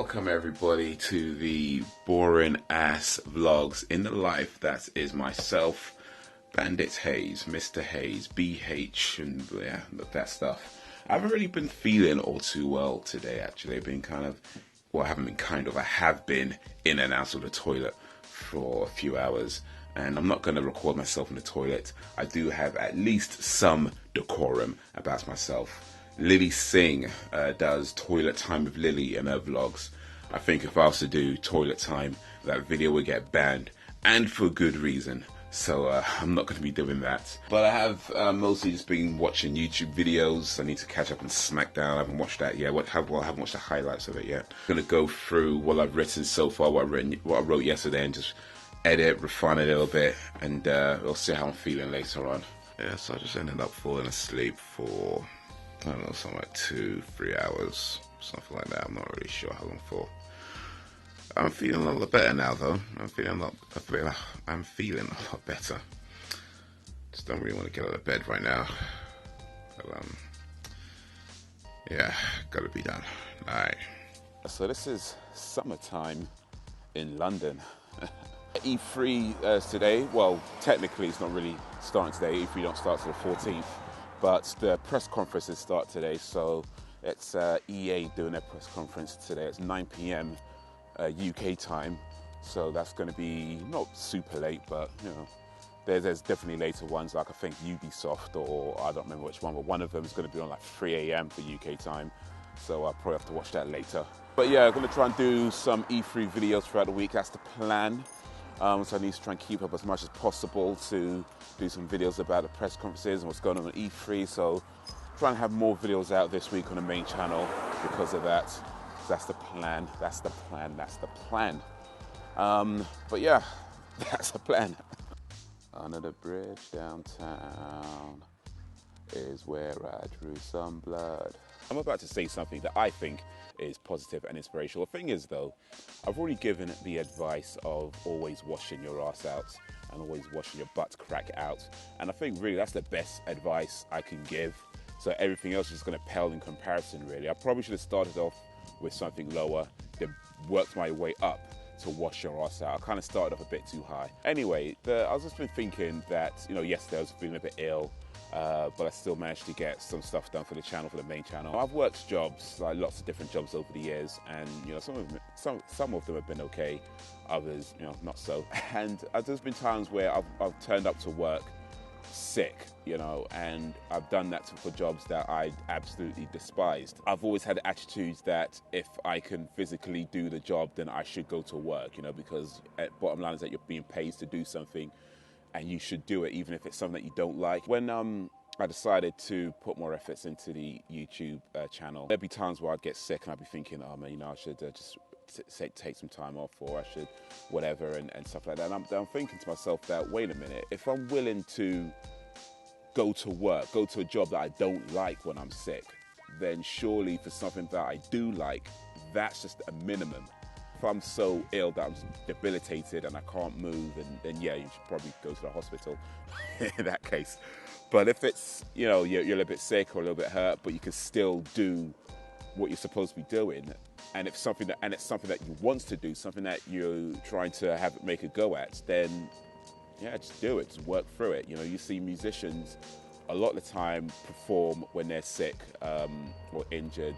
Welcome everybody to the boring ass vlogs in the life that is myself, Bandit Haze, Mr. Haze, BH, and yeah, that stuff. I haven't really been feeling all too well today actually. I've been I have been in and out of the toilet for a few hours, and I'm not going to record myself in the toilet. I do have at least some decorum about myself. Lily Singh does toilet time with Lily in her vlogs. I think if I was to do toilet time, that video would get banned, and for good reason. So I'm not going to be doing that. But I have mostly just been watching YouTube videos. I need to catch up on SmackDown. I haven't watched that yet. I haven't watched the highlights of it yet. I'm going to go through what I've written so far, what I wrote yesterday, and just edit, refine it a little bit, and we'll see how I'm feeling later on. Yeah, so I just ended up falling asleep for, I don't know, something like 2-3 hours, something like that. I'm not really sure how long for. I'm feeling a lot better now, though. I'm feeling a lot better. Just don't really want to get out of bed right now. But, yeah, gotta be done. All right. So this is summertime in London. E3 today. Well, technically it's not really starting today. E3 don't start till the 14th. But the press conferences start today, so it's EA doing their press conference today. It's 9 p.m. UK time, so that's going to be not super late, but you know, there's definitely later ones, like I think Ubisoft, or I don't remember which one, but one of them is going to be on like 3 a.m. for UK time, so I'll probably have to watch that later. But yeah, I'm going to try and do some E3 videos throughout the week. That's the plan. So I need to try and keep up as much as possible to do some videos about the press conferences and what's going on at E3. So trying to have more videos out this week on the main channel because of that. That's the plan. That's the plan. That's the plan. But yeah, that's the plan. Under the bridge downtown is where I drew some blood. I'm about to say something that I think is positive and inspirational. The thing is though, I've already given the advice of always washing your ass out and always washing your butt crack out. And I think really that's the best advice I can give. So everything else is going to pale in comparison really. I probably should have started off with something lower, then worked my way up to wash your ass out. I kind of started off a bit too high. Anyway, I was just been thinking that, you know, yesterday I was feeling a bit ill, but I still managed to get some stuff done for the channel, for the main channel. I've worked jobs, like lots of different jobs over the years, and you know, some of them have been okay, others, you know, not so. And there's been times where I've turned up to work sick, you know, and I've done that for jobs that I absolutely despised. I've always had attitudes that if I can physically do the job, then I should go to work, you know, because bottom line is that you're being paid to do something and you should do it even if it's something that you don't like. When I decided to put more efforts into the YouTube channel, there'd be times where I'd get sick and I'd be thinking, oh man, you know, I should just take some time off, or I should whatever, and stuff like that. And I'm thinking to myself that, wait a minute, if I'm willing to go to work, go to a job that I don't like when I'm sick, then surely for something that I do like, that's just a minimum. If I'm so ill that I'm debilitated and I can't move, then yeah, you should probably go to the hospital in that case. But if it's, you know, you're a little bit sick or a little bit hurt, but you can still do what you're supposed to be doing, and it's something that you want to do, something that you're trying to make a go at, then yeah, just do it, just work through it. You know, you see musicians a lot of the time perform when they're sick or injured,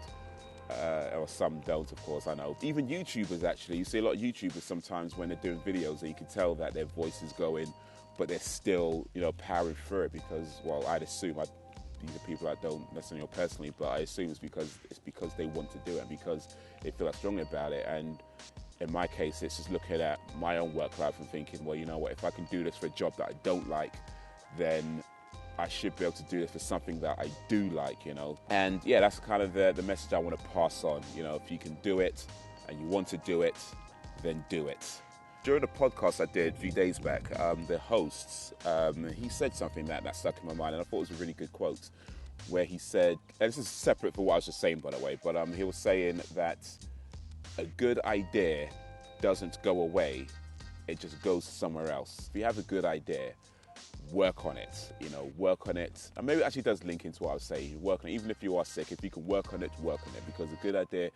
or some don't, of course, I know. Even YouTubers, actually, you see a lot of YouTubers sometimes when they're doing videos, and you can tell that their voice is going, but they're still, you know, powering through it because, well, I'd assume, these are people I don't necessarily know personally, but I assume it's because they want to do it, and because they feel that strongly about it. And in my case, it's just looking at my own work life and thinking, well, you know what, if I can do this for a job that I don't like, then I should be able to do this for something that I do like, you know. And yeah, that's kind of the message I want to pass on. You know, if you can do it and you want to do it, then do it. During the podcast I did a few days back, the host, he said something that stuck in my mind, and I thought it was a really good quote, where he said, and this is separate from what I was just saying, by the way, but he was saying that a good idea doesn't go away, it just goes somewhere else. If you have a good idea, work on it, you know, work on it. And maybe it actually does link into what I was saying, work on it, even if you are sick, if you can work on it, because a good idea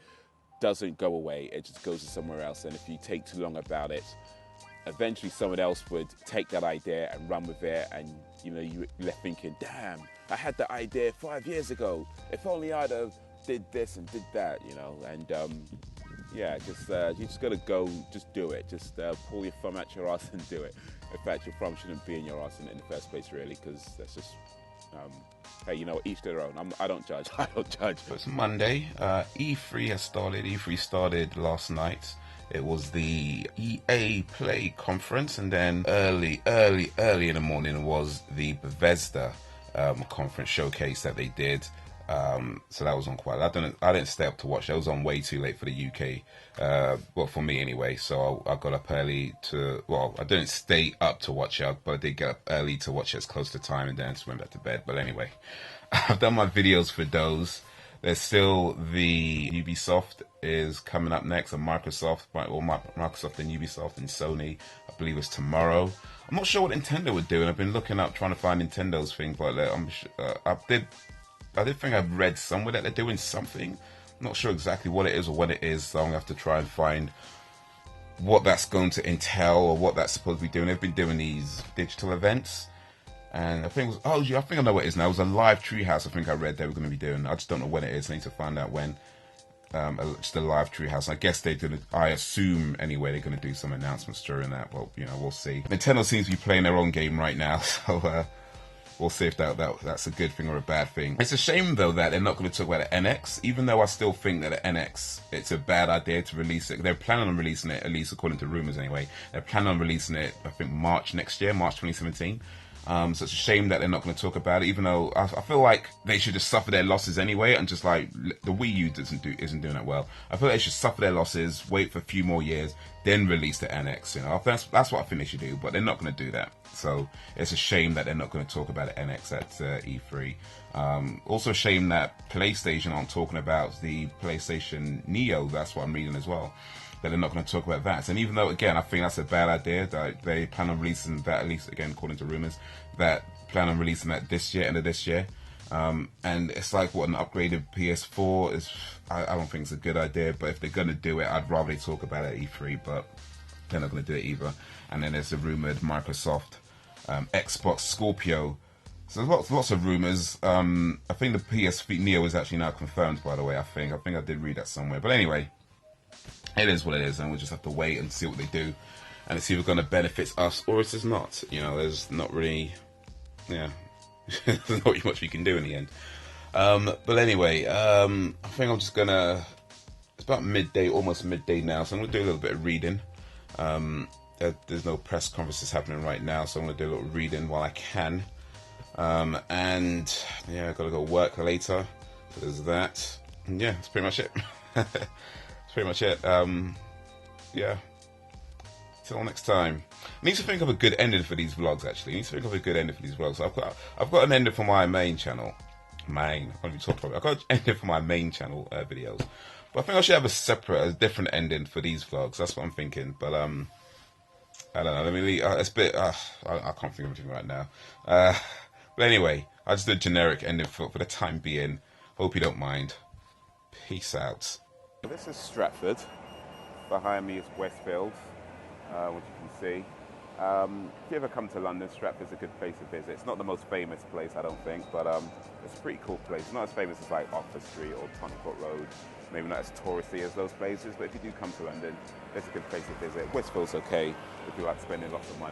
doesn't go away. It just goes to somewhere else. And if you take too long about it, eventually someone else would take that idea and run with it. And, you know, you're left thinking, damn, I had that idea 5 years ago. If only I'd have did this and did that, you know. And yeah, just you just gotta go, just do it. Just pull your thumb out your ass and do it. In fact, your thumb shouldn't be in your ass in the first place, really, because that's just, hey, you know, each their own. I don't judge. I don't judge. It's Monday. E3 has started. E3 started last night. It was the EA Play conference, and then early in the morning was the Bethesda conference showcase that they did. So that was on quite. I didn't stay up to watch. That was on way too late for the UK. Well, for me anyway. So I got up early to. Well, I didn't stay up to watch it, but I did get up early to watch it as close to time, and then just went back to bed. But anyway, I've done my videos for those. There's still the Ubisoft is coming up next, and Microsoft and Ubisoft and Sony. I believe it's tomorrow. I'm not sure what Nintendo would do, and I've been looking up trying to find Nintendo's thing, but I did think I've read somewhere that they're doing something. I'm not sure exactly what it is or when it is, so I'm going to have to try and find what that's going to entail or what that's supposed to be doing. They've been doing these digital events, and I think I think I know what it is now. It was a live treehouse I think I read they were going to be doing. I just don't know when it is. I need to find out when. Just a live treehouse. I guess they're going to, I assume anyway, they're going to do some announcements during that. Well, you know, we'll see. Nintendo seems to be playing their own game right now, so we'll see if that's a good thing or a bad thing. It's a shame, though, that they're not going to talk about the NX, even though I still think that the NX, it's a bad idea to release it. They're planning on releasing it, at least according to rumors anyway. They're planning on releasing it, I think, March next year, March 2017. So it's a shame that they're not going to talk about it, even though I feel like they should just suffer their losses anyway, and just like the Wii U isn't doing that well. I feel like they should suffer their losses, wait for a few more years, then release the NX. You know, that's what I think they should do, but they're not going to do that. So it's a shame that they're not going to talk about the NX at E3. Also a shame that PlayStation aren't talking about the PlayStation Neo. That's what I'm reading as well. That they're not going to talk about that. And even though, again, I think that's a bad idea, that they plan on releasing that, at least, again, according to rumors, that plan on releasing that this year, end of this year. And it's like, what, an upgraded PS4 is, I don't think it's a good idea, but if they're going to do it, I'd rather they talk about it at E3, but they're not going to do it either. And then there's the rumored Microsoft Xbox Scorpio. So there's lots of rumors. I think the PS Neo is actually now confirmed, by the way, I think I did read that somewhere. But anyway, it is what it is, and we'll just have to wait and see what they do, and see if it's going to benefit us or if it's not. You know, there's not really, there's not really much we can do in the end. But anyway, I think I'm just gonna. It's about midday, almost midday now, so I'm gonna do a little bit of reading. There's no press conferences happening right now, so I'm gonna do a little reading while I can. And yeah, I gotta go work later. So there's that. And yeah, that's pretty much it. Pretty much it. Yeah. Till next time. I need to think of a good ending for these vlogs. Actually, I need to think of a good ending for these vlogs. So I've got an ending for my main channel. I can't even talk about it. I've got an ending for my main channel videos. But I think I should have a different ending for these vlogs. That's what I'm thinking. But I don't know. Let me. It's a bit. I can't think of anything right now. But anyway, I just did a generic ending for the time being. Hope you don't mind. Peace out. This is Stratford. Behind me is Westfield, which you can see. If you ever come to London, Stratford's a good place to visit. It's not the most famous place, I don't think, but it's a pretty cool place. Not as famous as like Oxford Street or Tottenham Court Road. Maybe not as touristy as those places, but if you do come to London, it's a good place to visit. Westfield's okay if you like spending lots of money.